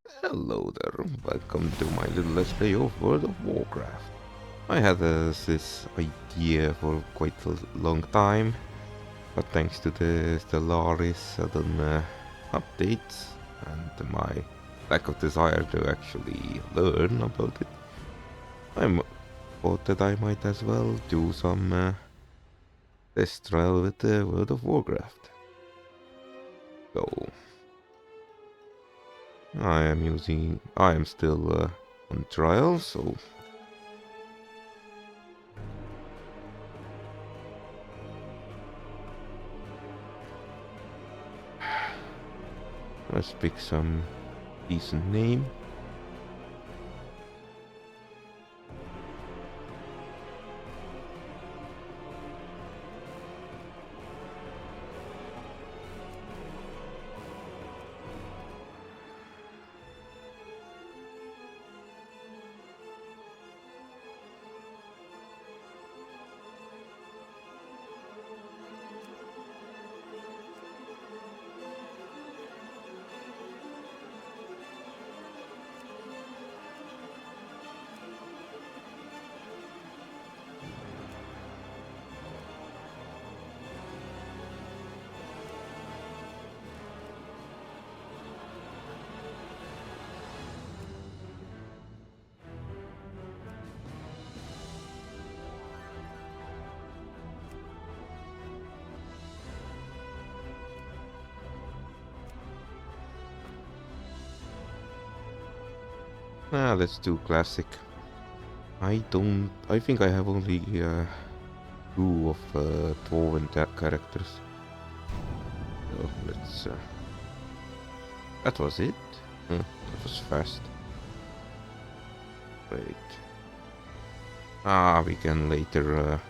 Hello there, welcome to my little let's play of World of Warcraft. I had this idea for quite a long time, but thanks to the Stellaris sudden updates and my lack of desire to actually learn about it, I thought that I might as well do some test trial with the World of Warcraft. So I am still on trial, so let's pick some decent name. Let's do classic. I think I have only two of Dwarven characters. So let's. That was it? That was fast. Wait. We can later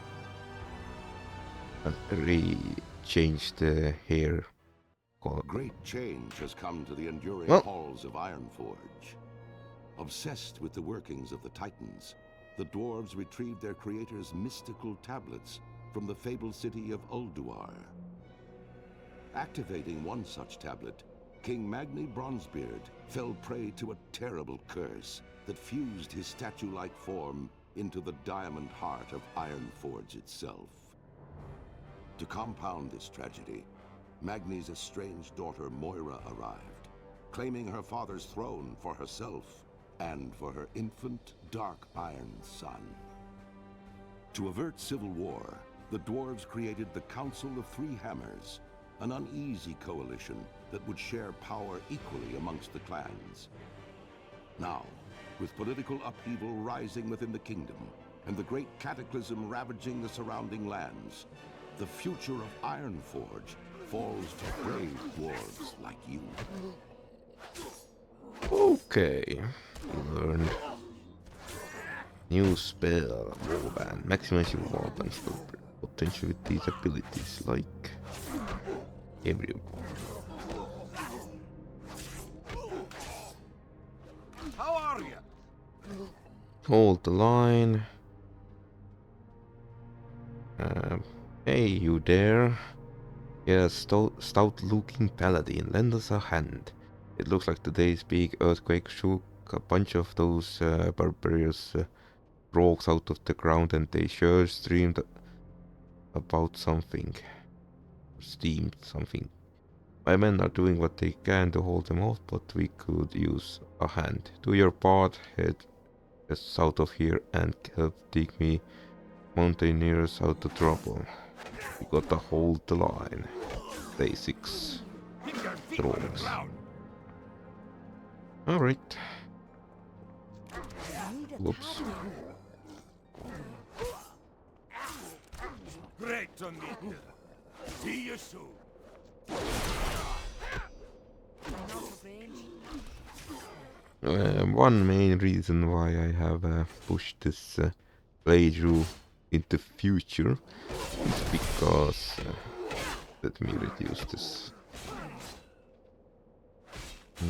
change the hair color. Great change has come to the enduring halls of Ironforge. Obsessed with the workings of the Titans, the dwarves retrieved their creator's mystical tablets from the fabled city of Ulduar. Activating one such tablet, King Magni Bronzebeard fell prey to a terrible curse that fused his statue-like form into the diamond heart of Ironforge itself. To compound this tragedy, Magni's estranged daughter Moira arrived, claiming her father's throne for herself and for her infant, dark iron son. To avert civil war, the dwarves created the Council of Three Hammers, an uneasy coalition that would share power equally amongst the clans. Now, with political upheaval rising within the kingdom, and the great cataclysm ravaging the surrounding lands, the future of Ironforge falls to brave dwarves like you. Okay, learned. New spell, Warband. Maximize your Warband's potential with these abilities, like every. How are you? Hold the line. Hey, you there? Yeah, stout-looking paladin, lend us a hand. It looks like today's big earthquake shook a bunch of those barbarous rocks out of the ground, and they sure streamed about something. Steamed something. My men are doing what they can to hold them off, but we could use a hand. Do your part, head south of here, and help take me mountaineers out of trouble. We gotta hold the line. Basics. Drones. Alright. Whoops. Great to meet you. See you soon. One main reason why I have pushed this playthrough into future is because let me reduce this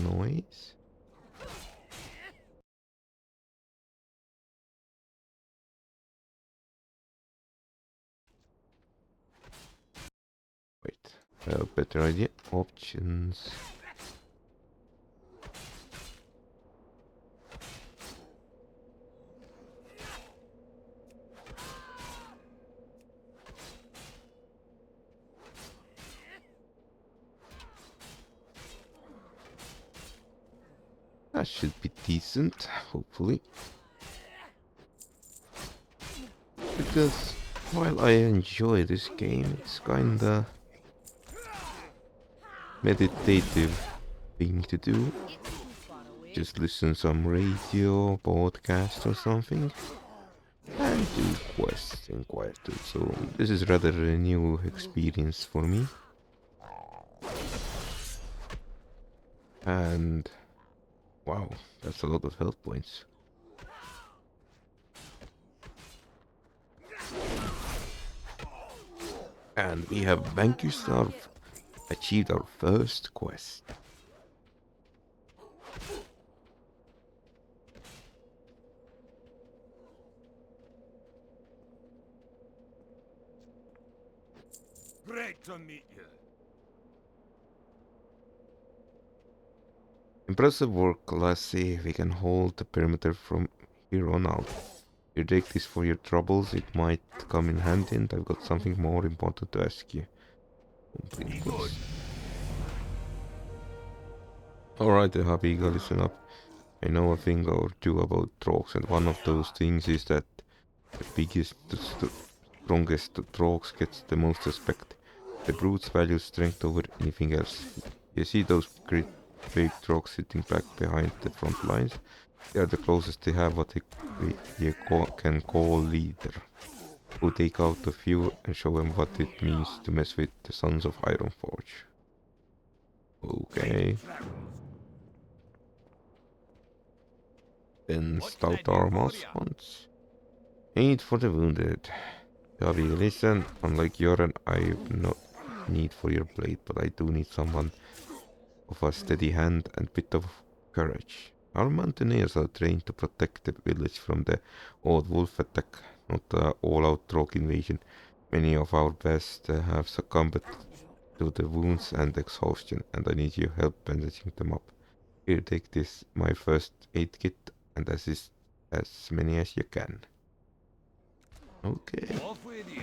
noise. Wait, better idea. Options. That should be decent, hopefully. Because while I enjoy this game, it's kinda meditative thing to do. Just listen some radio, podcast or something. And do quests in quietude. So this is rather a new experience for me. And wow, that's a lot of health points. And we have achieved our first quest. Great to meet you. Impressive work, Lassie. We can hold the perimeter from here on out. You take this for your troubles, it might come in handy, and I've got something more important to ask you. Be good. Alright, Habiga, listen up. I know a thing or two about trogs, and one of those things is that the biggest, strongest trogs gets the most respect. The brutes value strength over anything else. You see those great big trogs sitting back behind the front lines? They are the closest they have what can call leader. Who take out a few and show them what it means to mess with the Sons of Ironforge. Okay. Then stout armors once. Aid for the wounded. Gabi, listen, unlike Joran, I have no need for your blade, but I do need someone of a steady hand and bit of courage. Our mountaineers are trained to protect the village from the old wolf attack, not the all-out rogue invasion. Many of our best have succumbed to the wounds and exhaustion, and I need your help bandaging them up. Here, take this, my first aid kit, and assist as many as you can. Okay. Off with you.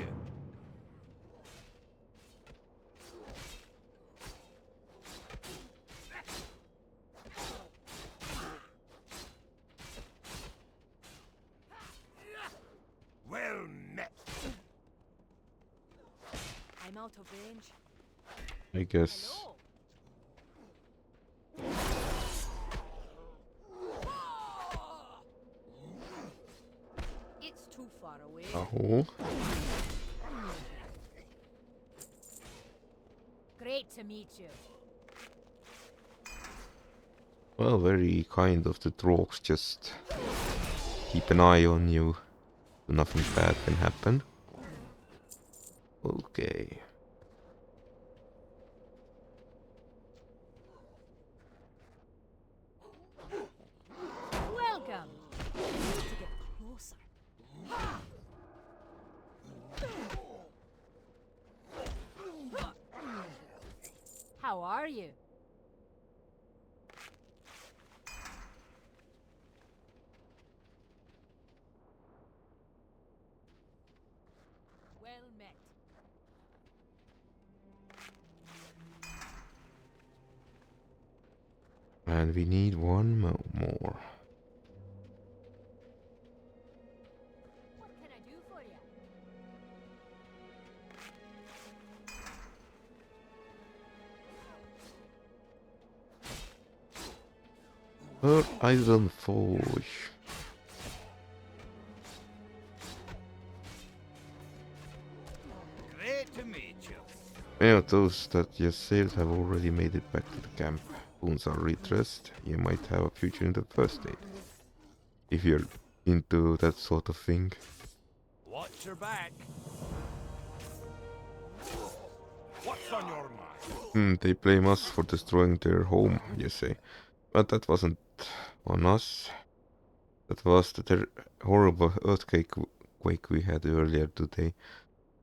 Well met. I'm out of range. I guess. It's too far away. Oh. Great to meet you. Well, very kind of the trogs, just keep an eye on you so nothing bad can happen. Okay. Welcome. I need to get closer. How are you? Well met. And we need one more. What can I do for you? Her Iron Forge. Great to meet you. Many of those that you saved have already made it back to the camp. Wounds are redressed. You might have a future in the first aid. If you're into that sort of thing. Watch your back. What's on your mind? They blame us for destroying their home, you say. But that wasn't on us. That was the horrible earthquake we had earlier today.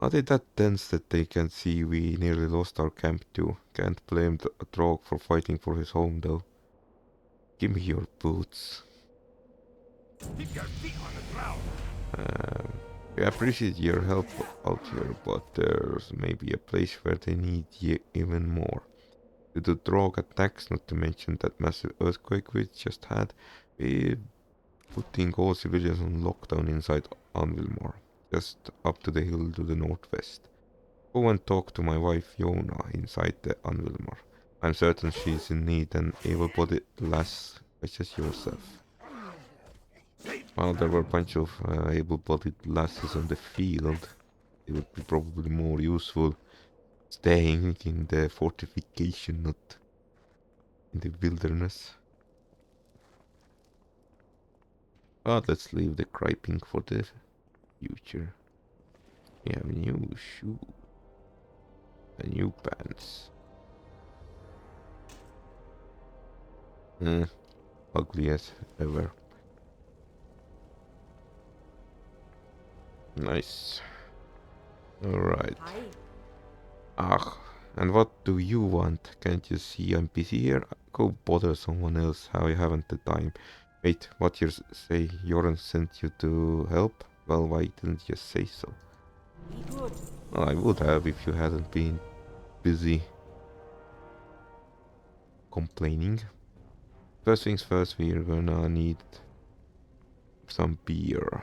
Are they that dense that they can see we nearly lost our camp too? Can't blame a Drog for fighting for his home though. Give me your boots. Keep your feet on the ground. We appreciate your help out here, but there's maybe a place where they need you even more. to drug attacks, not to mention that massive earthquake we just had. We putting all civilians on lockdown inside Anvilmar, just up to the hill to the northwest. Go and talk to my wife Yona inside the Anvilmar. I'm certain she's in need an able-bodied lass such as yourself. While there were a bunch of able-bodied lasses on the field, it would be probably more useful staying in the fortification, not in the wilderness. But let's leave the griping for the future. We have new shoes and new pants. Ugly as ever. Nice. Alright. Ah, and what do you want? Can't you see I'm busy here? Go bother someone else, how you haven't the time. Wait, what you say Joran sent you to help? Well, why didn't you say so? Well, I would have if you hadn't been busy complaining. First things first, we're gonna need some beer.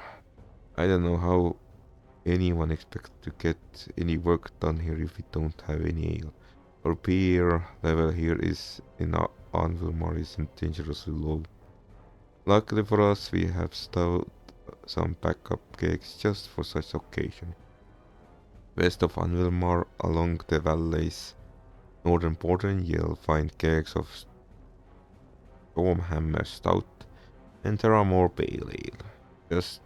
I don't know how anyone expects to get any work done here if we don't have any ale. Our beer level here is in Anvilmar isn't dangerously low. Luckily for us, we have stowed some backup kegs just for such occasion. West of Anvilmar, along the valley's northern border, you'll find kegs of Stormhammer Stout, and there are more Pale Ale, just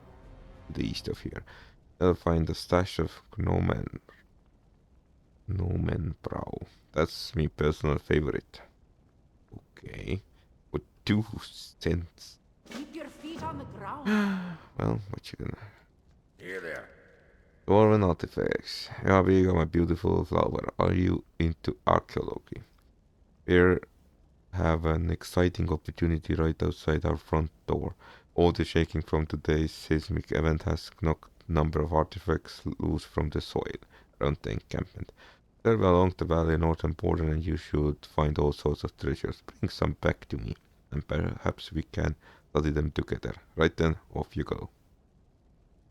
to the east of here. You'll find a stash of Gnomen Brow. That's my personal favorite. Okay, for 2 cents. Keep your feet on the ground. Well, what you gonna... Here there. Dwarven artifacts. Yeah, we got my beautiful flower. Are you into archaeology? We have an exciting opportunity right outside our front door. All the shaking from today's seismic event has knocked a number of artifacts loose from the soil around the encampment. Serve along the valley northern border and you should find all sorts of treasures. Bring some back to me, and perhaps we can study them together. Right then, off you go.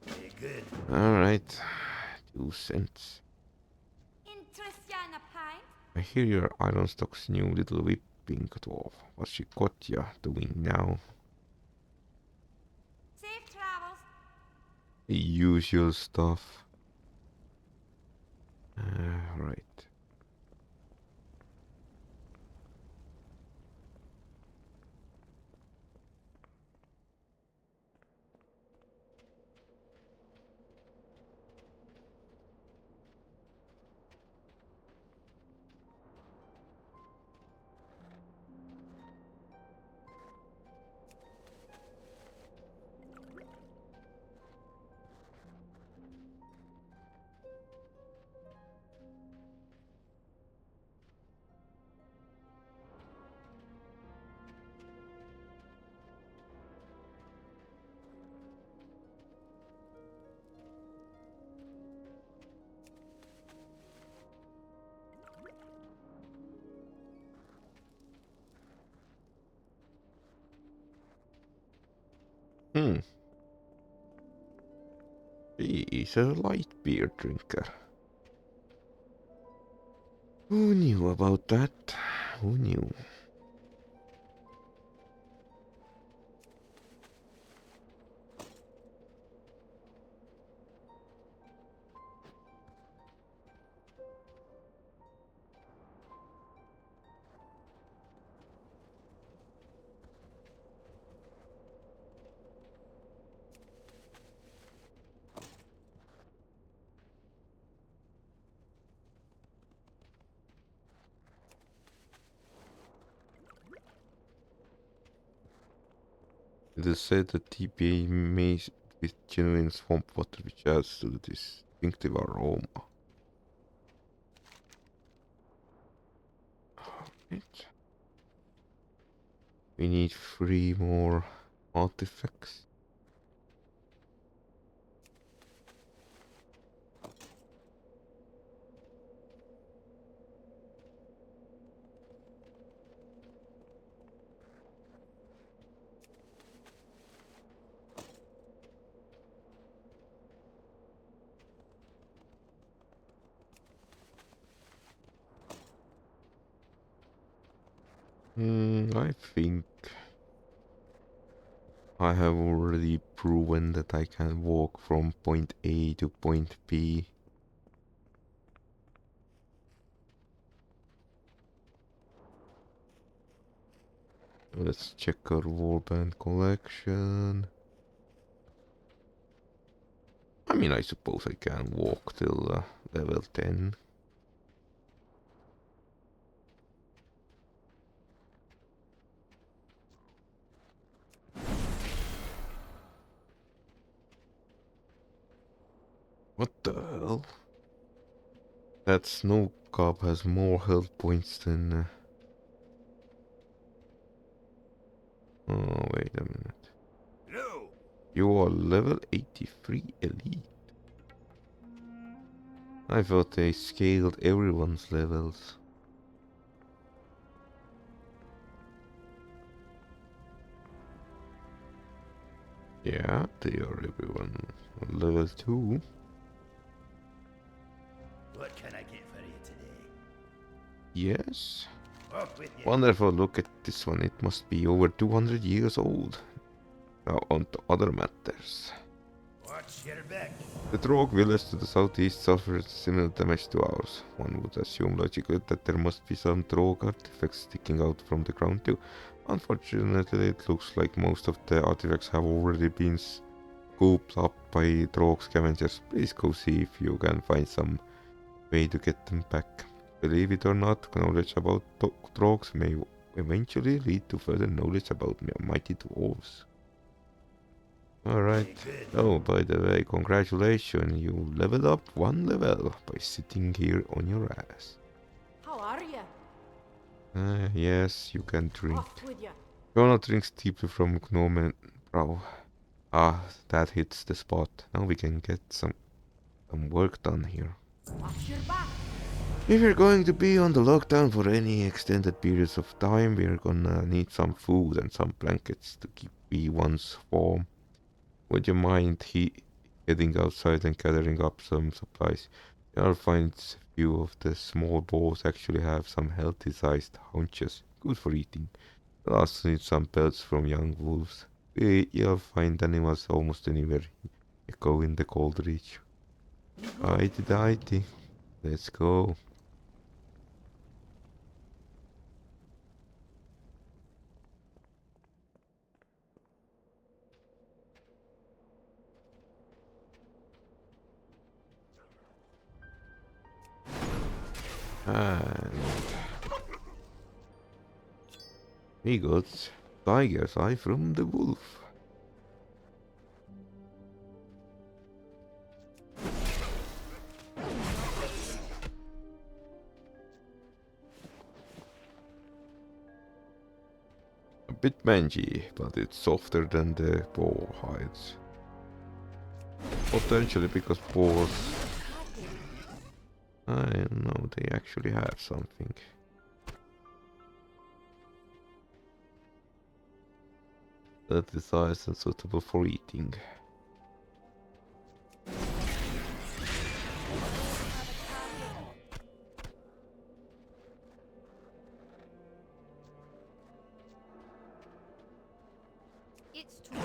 Very good. Alright, 2 cents. Interest ya in a pint? I hear you're Ironstock's new little whipping dwarf. What's she got ya doing now? Safe travels. The usual stuff. Right. He's a light beer drinker. Who knew about that? Who knew? It is said that TPA made with genuine swamp water which adds to the distinctive aroma. Right. We need 3 more artifacts. I think I have already proven that I can walk from point A to point B. Let's check our warband collection. I mean, I suppose I can walk till level 10. What the hell? That snow cub has more health points than... Oh, wait a minute. No. You are level 83 elite. I thought they scaled everyone's levels. Yeah, they are everyone on level 2. What can I get for you today? Yes. Off with you. Wonderful, look at this one. It must be over 200 years old. Now on to other matters. Watch your back. The Trog village to the southeast suffered similar damage to ours. One would assume logically that there must be some Trog artifacts sticking out from the ground too. Unfortunately, it looks like most of the artifacts have already been scooped up by Trog scavengers. Please go see if you can find some way to get them back. Believe it or not, knowledge about Trogs may eventually lead to further knowledge about mighty dwarves. Alright. Oh, by the way, congratulations, you leveled up 1 level by sitting here on your ass. How are you? Yes, you can drink. Off with you. Jonah drinks deeply from Gnome and Brow. Ah, that hits the spot. Now we can get some work done here. Watch your back. If you're going to be on the lockdown for any extended periods of time, we're gonna need some food and some blankets to keep V1s warm. Would you mind heading outside and gathering up some supplies? You'll find a few of the small boars actually have some healthy sized haunches, good for eating. You'll also need some pelts from young wolves. You'll find animals almost anywhere you go in the Coldridge. Righty dighty, let's go. And we got tiger's eye from the wolf. A bit mangy, but it's softer than the boar hides. Potentially because boars, I don't know, they actually have something. That is nice and suitable for eating. It's too.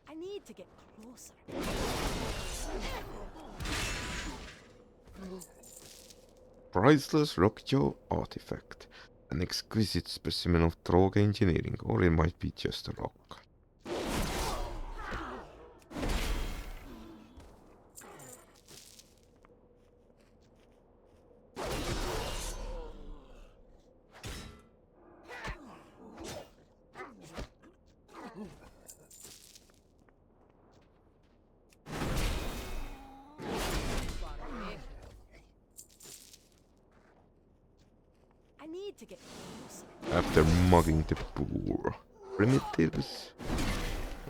I need to get closer. Priceless rockjaw artifact. An exquisite specimen of Trog engineering, or it might be just a rock. I need to get closer. After mugging the poor primitives,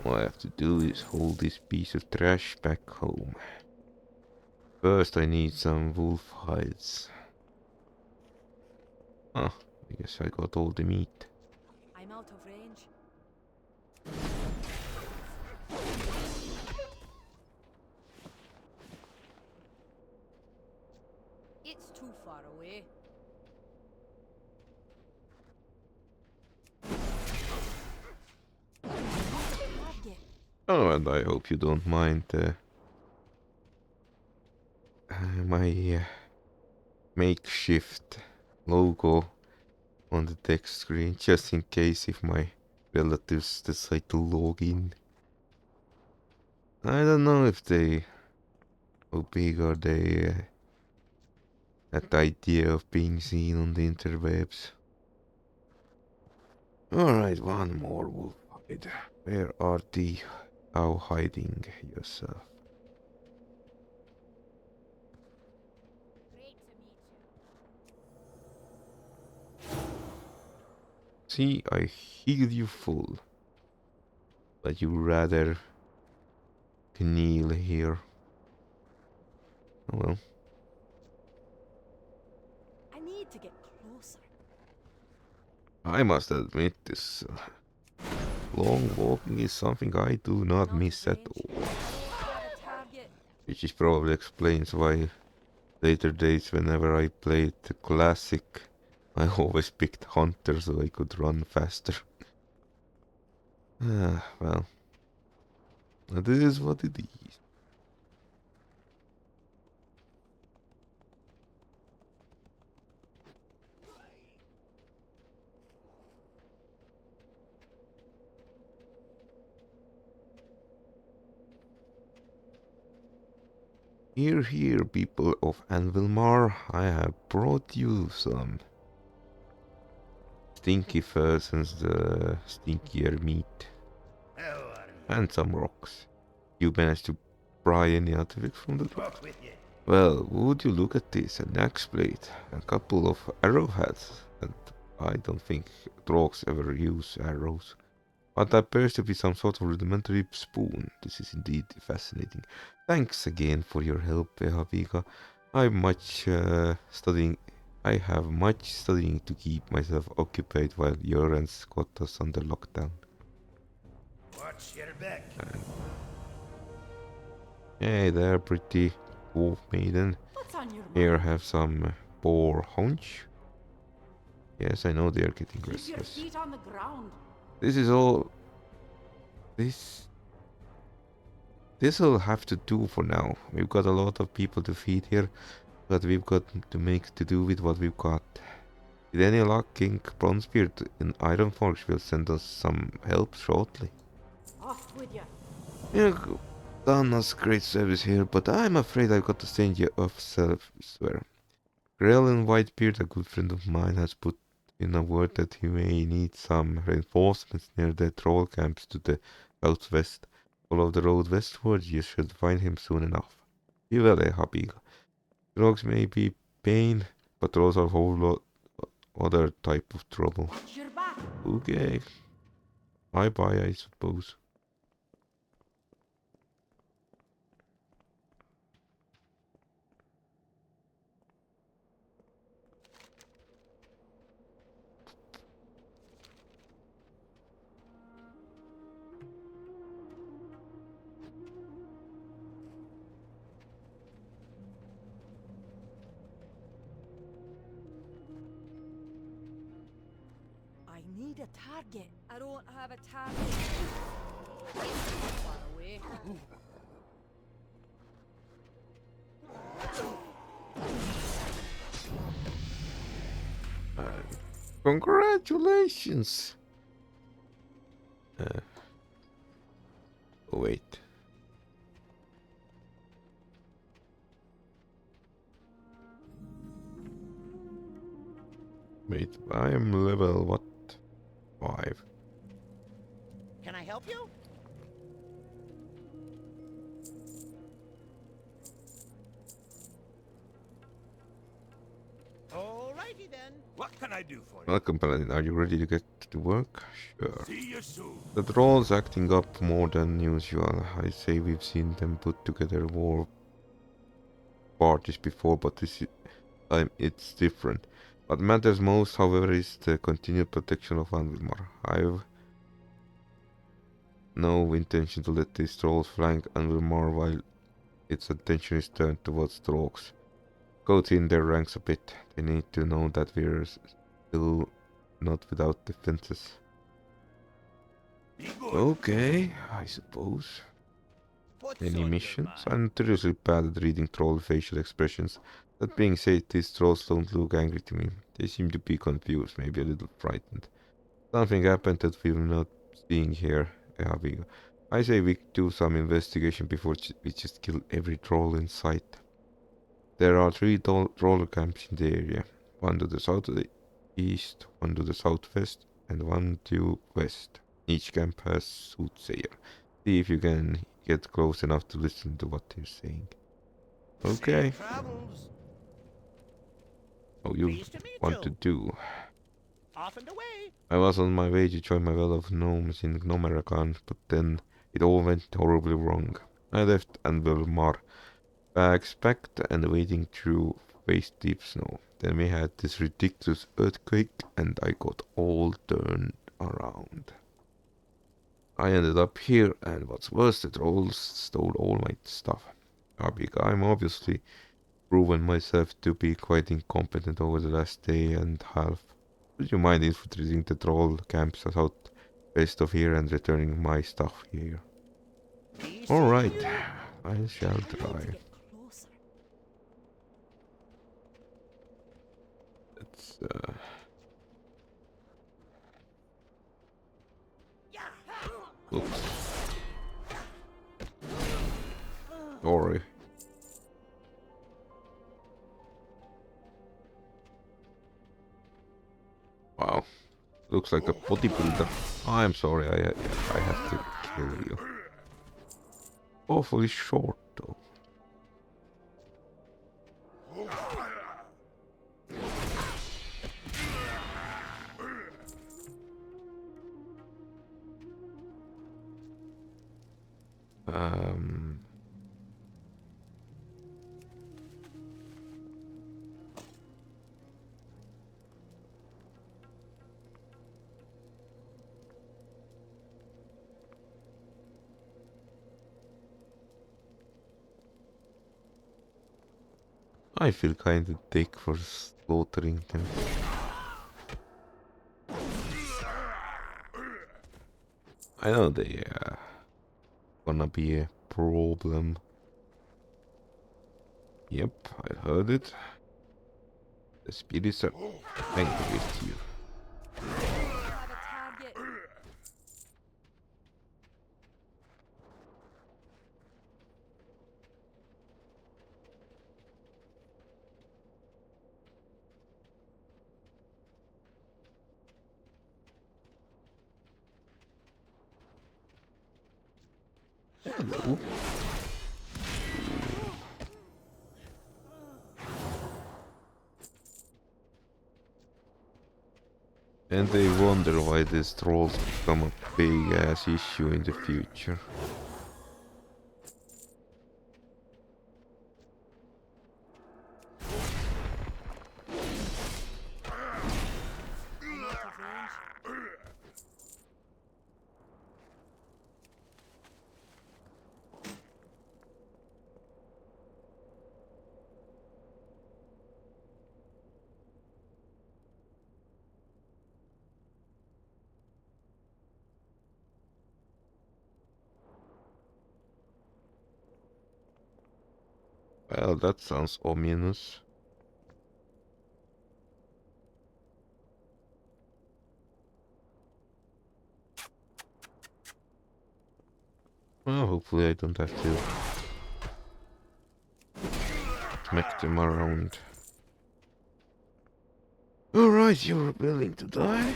all I have to do is haul this piece of trash back home. First I need some wolf hides. Ah, I guess I got all the meat. I'm out of range. Oh, and I hope you don't mind my makeshift logo on the text screen, just in case if my relatives decide to log in. I don't know if they, how big are they at the idea of being seen on the interwebs. Alright, one more wolf hide. Where are the how hiding yourself? Great to meet you. See, I heal you full, but you rather kneel here. Oh well. I need to get closer. I must admit this long walking is something I do not I'm out miss of at range. all. I don't have a target. Which is probably explains why later days whenever I played the classic I always picked Hunter so I could run faster. Well, it is what it is. Here, here, people of Anvilmar, I have brought you some stinky furs and the stinkier meat. How are you? And some rocks. You managed to pry any artifacts from the ground? Talk with you. Well, would you look at this? An axe blade, a couple of arrowheads, and I don't think dogs ever use arrows. But that appears to be some sort of rudimentary spoon. This is indeed fascinating. Thanks again for your help, Habiga. I'm much studying. I have much studying to keep myself occupied while Joran's got us under lockdown. Watch your back. Hey there, pretty wolf maiden. What's on your Here, mind? have some boar haunch. Yes, I know they are getting Keep your restless. feet on the ground. This is all. This'll have to do for now. We've got a lot of people to feed here, but we've got to make to do with what we've got. With any luck, King Bronzebeard in Ironforge will send us some help shortly. Off with you. You've done us great service here, but I'm afraid I've got to send you off elsewhere. Grell and Whitebeard, a good friend of mine, has put in a word that he may need some reinforcements near the troll camps to the southwest. Follow the road westward, you should find him soon enough. Be well, Habig. Drugs may be pain, but trolls are a whole lot other type of trouble. Watch your back. Okay. Bye-bye, I suppose. I need a target. I don't have a target. Far away. Congratulations! Wait. Wait, I am level what? 5. Can I help you? Alrighty then. What can I do for you? Welcome, Paladin. Are you ready to get to work? Sure. See you soon. The trolls acting up more than usual. I say we've seen them put together war parties before, but this time it's different. What matters most, however, is the continued protection of Anvilmar. I've no intention to let these trolls flank Anvilmar while its attention is turned towards Trogs. Go thin their ranks a bit. They need to know that we're still not without defenses. Be good. Okay, I suppose. What's Any on your missions? mind? I'm seriously bad at reading troll facial expressions. That being said, these trolls don't look angry to me. They seem to be confused, maybe a little frightened. Something happened that we're not seeing here. Yeah, I say we do some investigation before we just kill every troll in sight. There are 3 troll camps in the area. One to the south of the east, one to the southwest, and one to west. Each camp has soothsayer. See if you can get close enough to listen to what they're saying. Okay. Safe travels. Oh, you Pleased to meet want to you. do? Off and away. I was on my way to join my well of gnomes in Gnomeragan, but then it all went horribly wrong. I left Anvilmar, bags packed and wading through waist-deep snow. Then we had this ridiculous earthquake and I got all turned around. I ended up here, and what's worse, the trolls stole all my stuff. I'm obviously proven myself to be quite incompetent over the last day and a half. Would you mind infiltrating the troll camps southwest of here and returning my stuff here? Be seeing Alright, you. I shall I need to try. get closer. Let's, oops. Sorry. Wow. Looks like a bodybuilder. I'm sorry, I have to kill you. Awfully short, though. Um... I feel kinda dick for slaughtering them. I know they gonna be a problem. Yep, I heard it. The spirits are angry with you. I have a target. Hello. And they wonder why these trolls become a big ass issue in the future. I'm out of range. Well, that sounds ominous. Well, hopefully I don't have to smack them around. Alright, you're willing to die?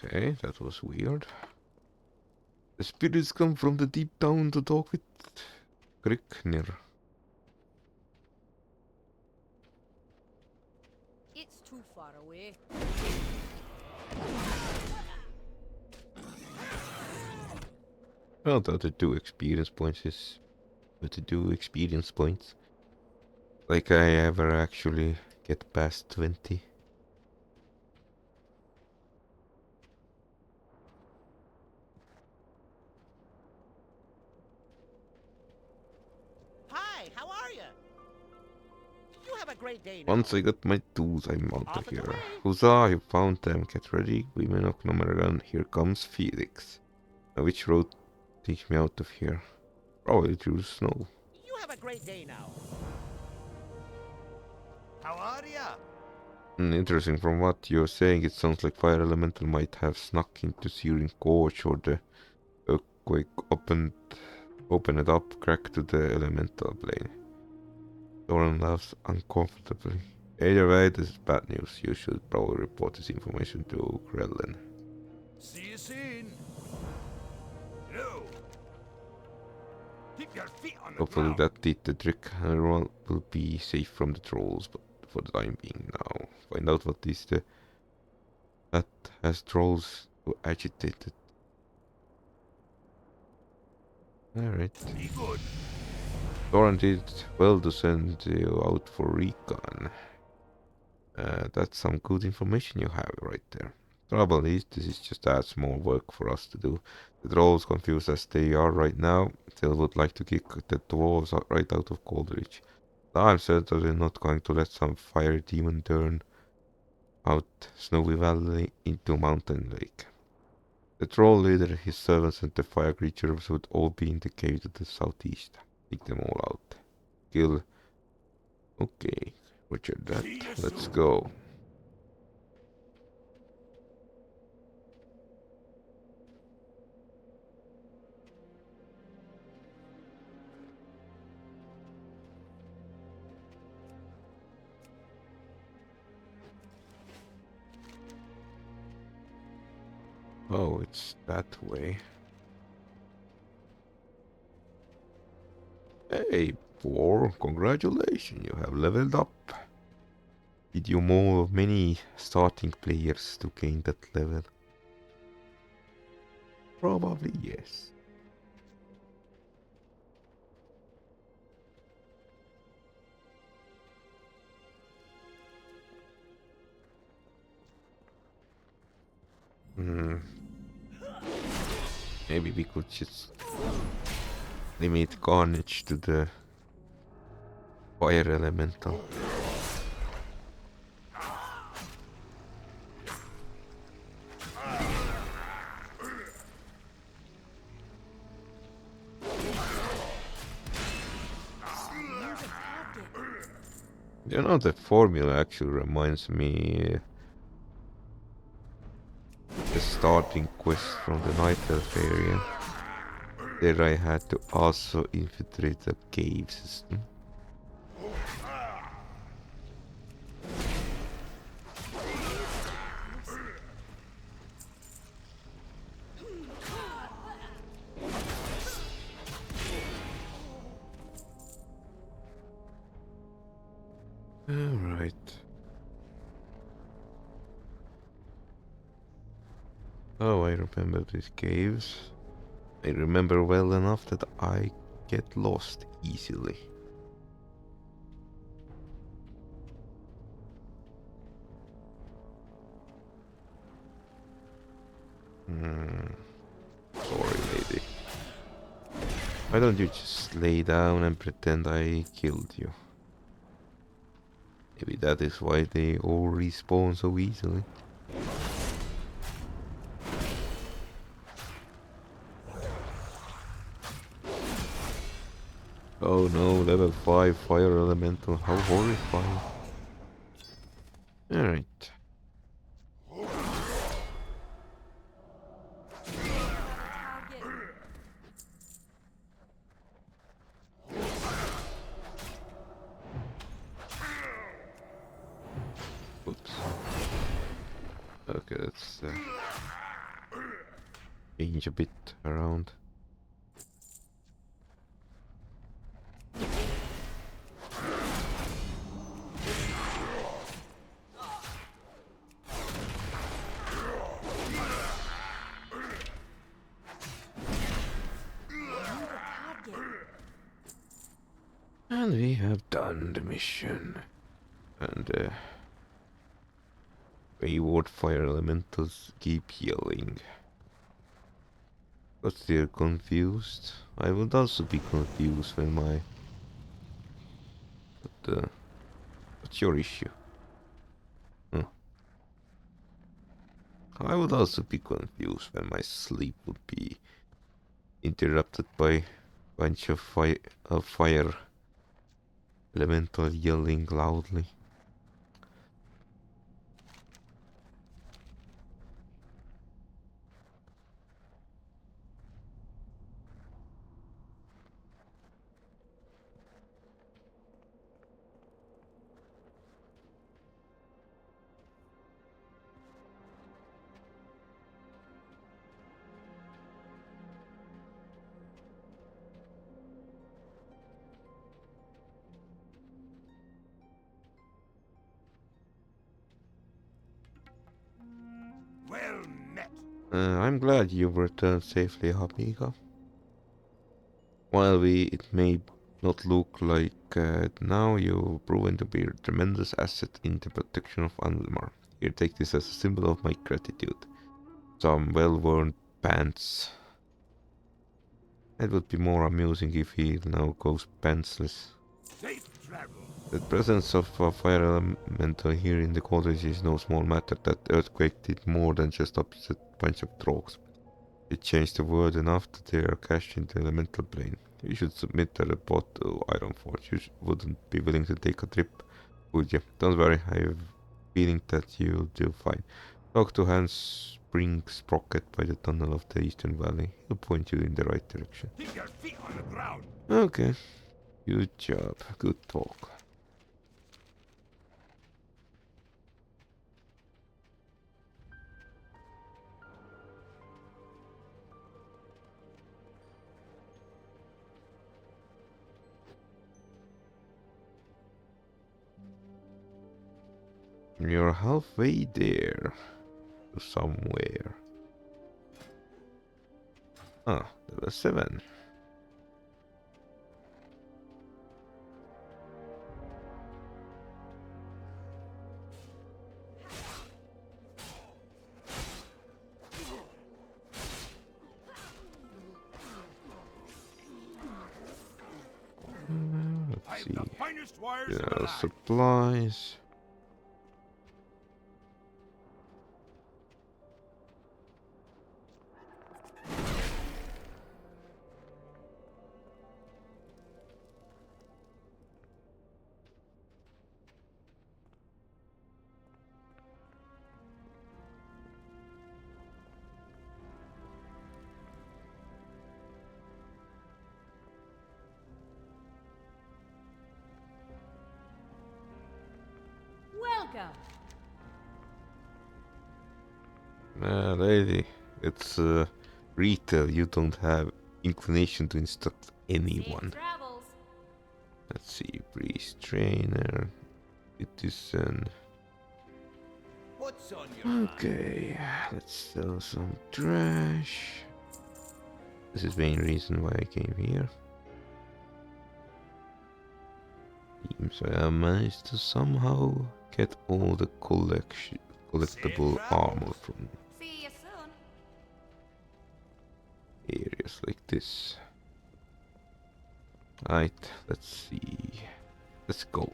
Okay, that was weird. The spirits come from the deep down to talk with Grignir. It's too far away. Well, the other 2 experience points is... But to do experience points. Like I ever actually get past 20. Hi, how are you? You have a great day now. Once I got my tools, I'm out Off of and here. away. Huzzah, you found them. Get ready. We may knock number around. Here comes Felix. Now which road takes me out of here? Probably through the snow. You have a great day now. How are ya? Interesting. From what you're saying, it sounds like Fire Elemental might have snuck into Searing Gorge, or the earthquake opened it up, crack to the elemental plane. Doran laughs uncomfortably. Either way, this is bad news. You should probably report this information to Krellin. See you soon. No. Keep your feet on the Hopefully ground. that did the trick, and everyone will be safe from the trolls, but for the time being now. Find out what is the... that has trolls so agitated. Alright. Be good. Doran did well to send you out for recon. That's some good information you have right there. Trouble is, this is just adds more work for us to do. The trolls, confused as they are right now, still would like to kick the dwarves right out of Coldridge. I'm certainly not going to let some fire demon turn out Snowy Valley into Mountain Lake. The troll leader, his servants, and the fire creatures would all be in the cave to the southeast. Take them all out. Kill. Okay, roger that. Let's go. Oh, it's that way. Hey, Boar, congratulations, you have leveled up. Did you mow many starting players to gain that level? Probably yes. Maybe we could just limit carnage to the fire elemental. You know, the formula actually reminds me the starting quest from the Night Elf area. There I had to also infiltrate the cave system. Alright. Oh, I remember these caves. I remember well enough that I get lost easily. Sorry, lady. Why don't you just lay down and pretend I killed you? Maybe that is why they all respawn so easily. Oh no, level 5 fire elemental, how horrifying. Alright. Oops. Okay, that's... change a bit around. And we have done the mission. And wayward fire elementals keep yelling. But they're confused. I would also be confused when my... But, what's your issue? Huh. I would also be confused when my sleep would be interrupted by a bunch of fire elemental yelling loudly. Well met. I'm glad you returned safely, Amiga. While it may not look like it now, you've proven to be a tremendous asset in the protection of Anvilmar. Here, take this as a symbol of my gratitude. Some well-worn pants. It would be more amusing if he now goes pantsless. Safe travel. The presence of a fire elemental here in the Coldridge is no small matter. That earthquake did more than just upset a bunch of trolls. It changed the world enough that they are cached in the elemental plane. You should submit a report to Ironforge. You wouldn't be willing to take a trip, would you? Don't worry, I have a feeling that you'll do fine. Talk to Hans Sprocket by the tunnel of the Eastern Valley. He'll point you in the right direction. Keep your feet on the ground. Okay. Good job. Good talk. You're halfway there. To somewhere. Ah, level 7. Let's see. The finest wires in the Yeah, land. supplies. Welcome. Lady, it's retail. You don't have inclination to instruct anyone. Safe travels. Let's see, priest trainer, citizen. What's on your mind? Okay, let's sell some trash. This is the main reason why I came here. Seems I managed to somehow get all the collectible armor from See you soon. areas like this. Right, let's see. Let's go.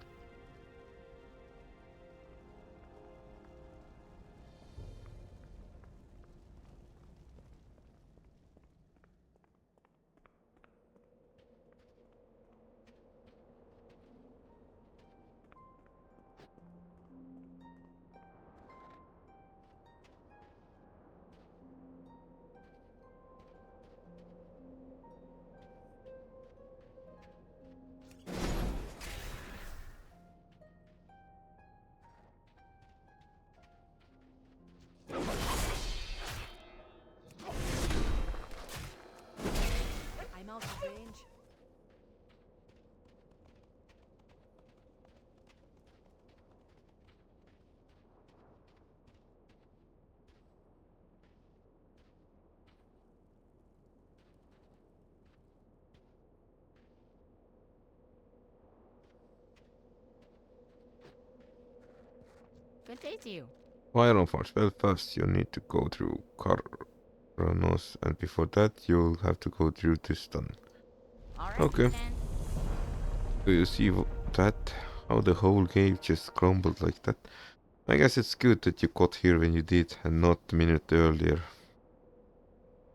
Good day to you. Iron Force. Well, first you need to go through Coronos, and before that you'll have to go through Tristan. Alright, Okay. then. Do you see that? How the whole game just crumbled like that? I guess it's good that you got here when you did, and not a minute earlier.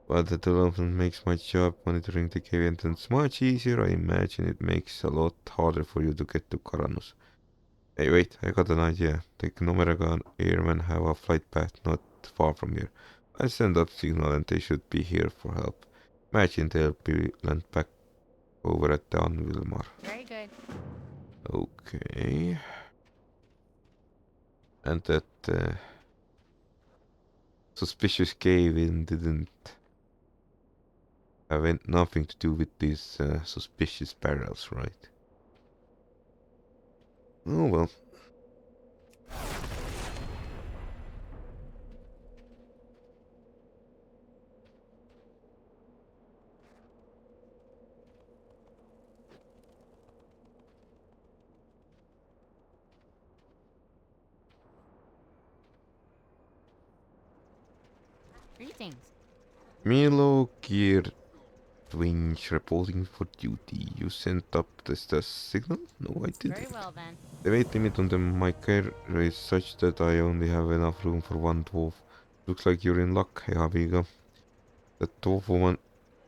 But the development makes my job monitoring the cave entrance much easier. I imagine it makes a lot harder for you to get to Coronos. Hey, wait, I got an idea. The Gnomeraga airmen have a flight path not far from here. I send up signal and they should be here for help. Imagine they'll be land back over at the Anvilmar. Very good. Okay. And that suspicious cave-in didn't have nothing to do with these suspicious barrels, right? Oh well. Greetings. Milo Gear Twinge reporting for duty. You sent up the signal? No, I didn't. Very well, then. The weight limit on my carrier is such that I only have enough room for one dwarf. Looks like you're in luck, Haviga. The dwarf woman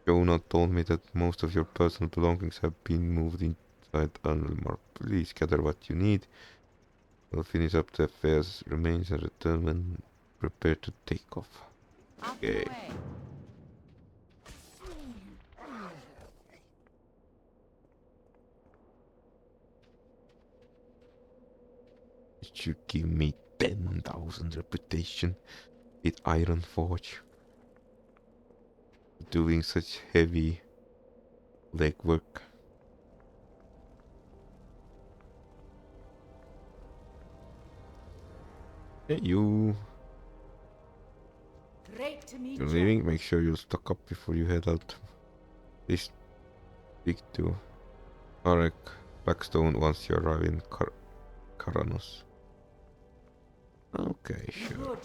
Jonah told me that most of your personal belongings have been moved inside Unremark. Please gather what you need. We'll finish up the affairs, remains and return when prepared to take off. Off Okay. and away. It should give me 10,000 reputation with Iron Forge. Doing such heavy legwork. Hey, you're leaving. Make sure you stock up before you head out. Please speak to Arek Blackstone once you arrive in Caranos. Okay, sure.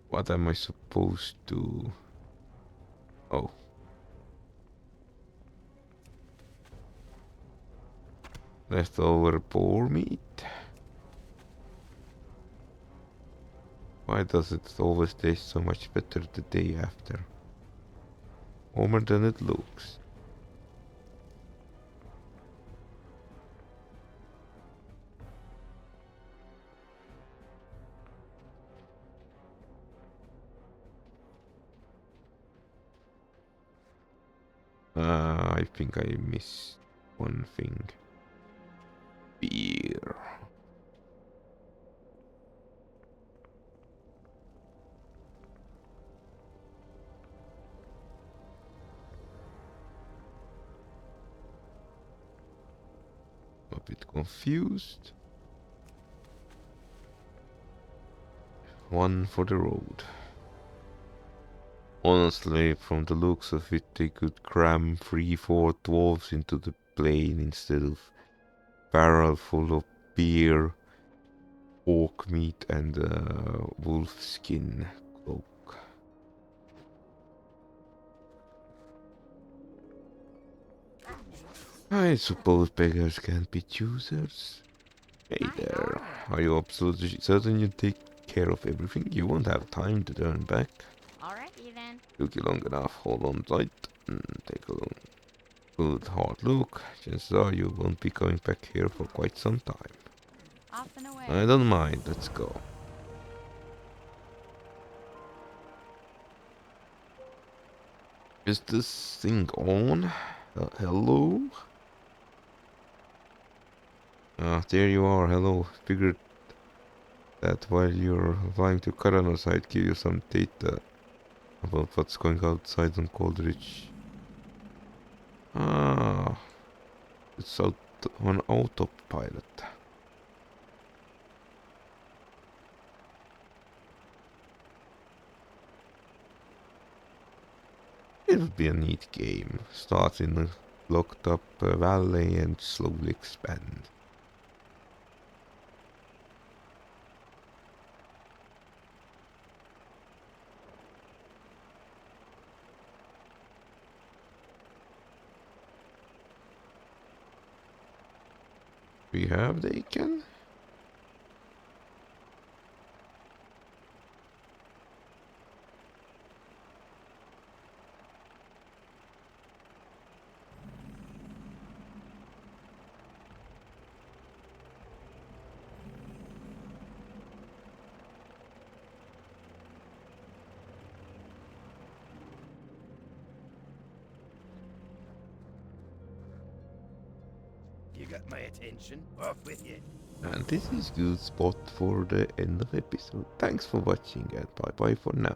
What am I supposed to... Oh. Leftover boar meat? Why does it always taste so much better the day after? Warmer than it looks. I think I missed one thing. Beer. A bit confused. One for the road. Honestly, from the looks of it, they could cram 3-4 dwarves into the plane instead of barrel full of beer, orc meat, and wolf skin cloak. I suppose beggars can't be choosers. Hey there, are you absolutely certain you take care of everything? You won't have time to turn back. Alrighty, then. Took you long enough, hold on tight and take a good hard look. Chances are you won't be going back here for quite some time. Off and away. I don't mind, let's go. Is this thing on? Hello? Ah, there you are, hello. Figured that while you're flying to Karanos, I'd give you some data about what's going outside on Coldridge. Ah, it's out on autopilot. it would be a neat game. Starts in a locked up valley and slowly expand. We have Dakin. You got my attention? Off with you. And this is good spot for the end of episode. Thanks for watching and bye bye for now.